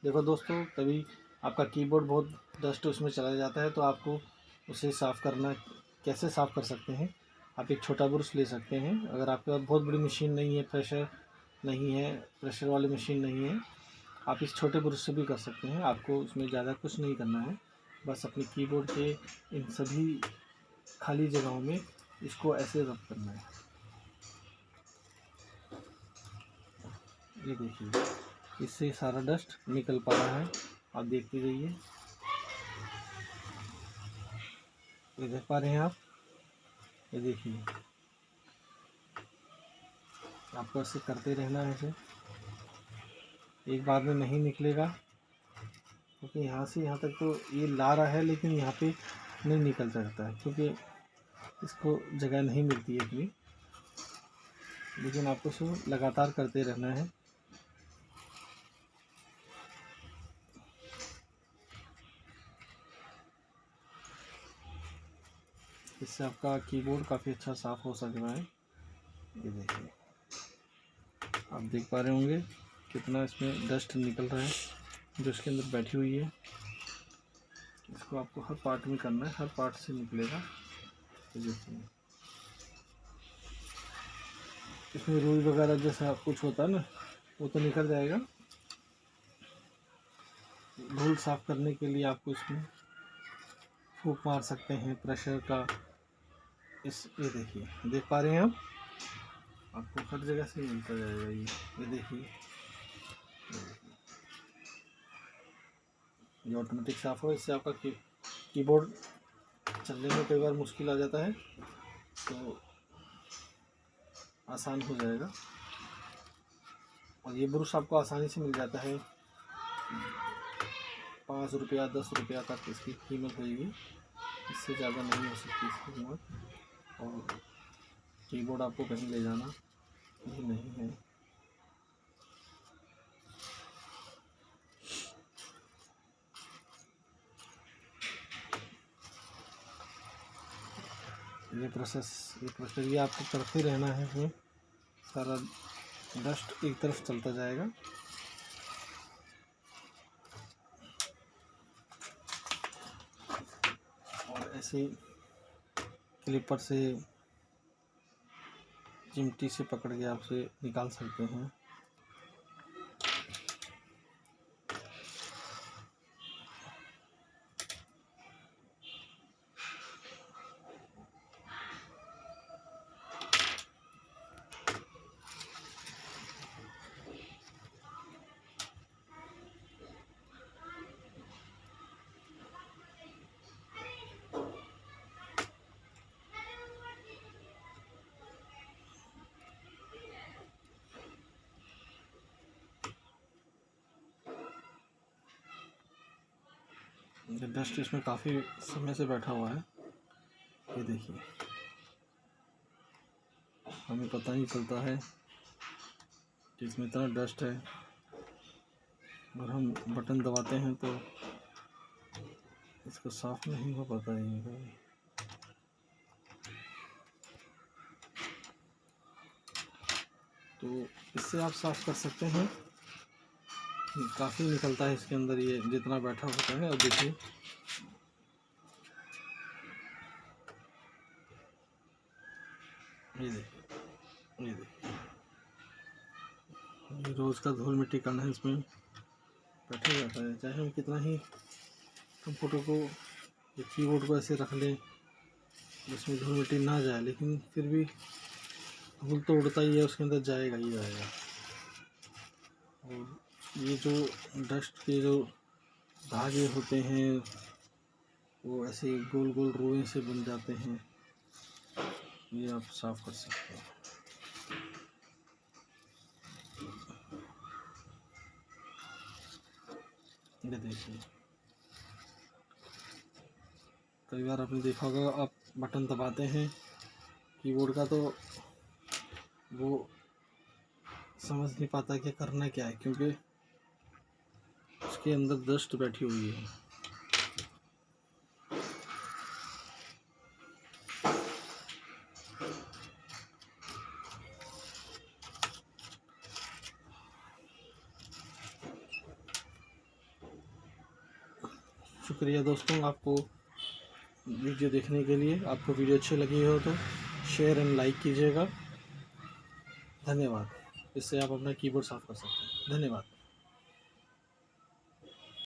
देखो दोस्तों, कभी आपका कीबोर्ड बहुत डस्ट उसमें चला जाता है, तो आपको उसे साफ़ करना, कैसे साफ़ कर सकते हैं। आप एक छोटा ब्रश ले सकते हैं। अगर आपके पास बहुत बड़ी मशीन नहीं है, प्रेशर वाली मशीन नहीं है, आप इस छोटे ब्रश से भी कर सकते हैं। आपको उसमें ज़्यादा कुछ नहीं करना है, बस अपने कीबोर्ड के इन सभी खाली जगहों में इसको ऐसे रब करना है। ये देखिए, इससे सारा डस्ट निकल पा रहा है। आप देखते रहिए। ये देख पा रहे हैं आप? ये देखिए, आपको ऐसे करते रहना है। ऐसे एक बार में नहीं निकलेगा, क्योंकि यहाँ से यहाँ तक तो ये ला रहा है, लेकिन यहाँ पे नहीं निकल सकता है, क्योंकि इसको जगह नहीं मिलती है इतनी। लेकिन आपको इसको लगातार करते रहना है। इससे आपका कीबोर्ड काफ़ी अच्छा साफ़ हो सकता है। ये देखिए, आप देख पा रहे होंगे कितना इसमें डस्ट निकल रहा है जो इसके अंदर बैठी हुई है। इसको आपको हर पार्ट में करना है, हर पार्ट से निकलेगा। ये देखिए, इसमें रुई वगैरह जैसा कुछ होता है ना, वो तो निकल जाएगा। धूल साफ़ करने के लिए आपको इसमें फूंक मार सकते हैं प्रेशर का। ये देखिए, देख पा रहे हैं आप? आपको हर जगह से मिलता जाएगा ये देखिए, ये ऑटोमेटिक साफ़ हो। इससे आपका कीबोर्ड चलने में कई बार मुश्किल आ जाता है, तो आसान हो जाएगा। और ये ब्रश आपको आसानी से मिल जाता है। 5 रुपया 10 रुपया तक इसकी कीमत होगी, इससे ज़्यादा नहीं हो सकती इसकी कीमत। और कीबोर्ड आपको कहीं ले जाना भी नहीं है। ये प्रक्रिया आपको करते रहना है। इसमें सारा डस्ट एक तरफ चलता जाएगा। और ऐसे क्लिपर से, चिमटी से पकड़ के आप उसे निकाल सकते हैं। डस्ट इसमें काफ़ी समय से बैठा हुआ है। ये देखिए, हमें पता नहीं चलता है कि इसमें इतना डस्ट है, और हम बटन दबाते हैं तो इसको साफ नहीं हो पाता है। तो इससे आप साफ कर सकते हैं। काफ़ी निकलता है इसके अंदर, ये जितना बैठा होता है। और देखिए, ये देखिए, ये रोज़ का धूल मिट्टी करना है, इसमें बैठा जाता है। चाहे हम कितना ही कंप्यूटर को या कीबोर्ड को ऐसे रख लें जिसमें धूल मिट्टी ना जाए, लेकिन फिर भी धूल तो उड़ता ही है, उसके अंदर जाएगा ही जाएगा। और ये जो डस्ट के जो धागे होते हैं, वो ऐसे गोल गोल रुएं से बन जाते हैं। ये आप साफ कर सकते हैं। ये देखिए, कई बार आपने देखा होगा, आप बटन दबाते हैं कीबोर्ड का, तो वो समझ नहीं पाता कि करना क्या है, क्योंकि उसके अंदर डस्ट बैठी हुई है। शुक्रिया दोस्तों आपको वीडियो देखने के लिए। आपको वीडियो अच्छी लगी हो तो शेयर एंड लाइक कीजिएगा। धन्यवाद। इससे आप अपना कीबोर्ड साफ़ कर सकते हैं। धन्यवाद।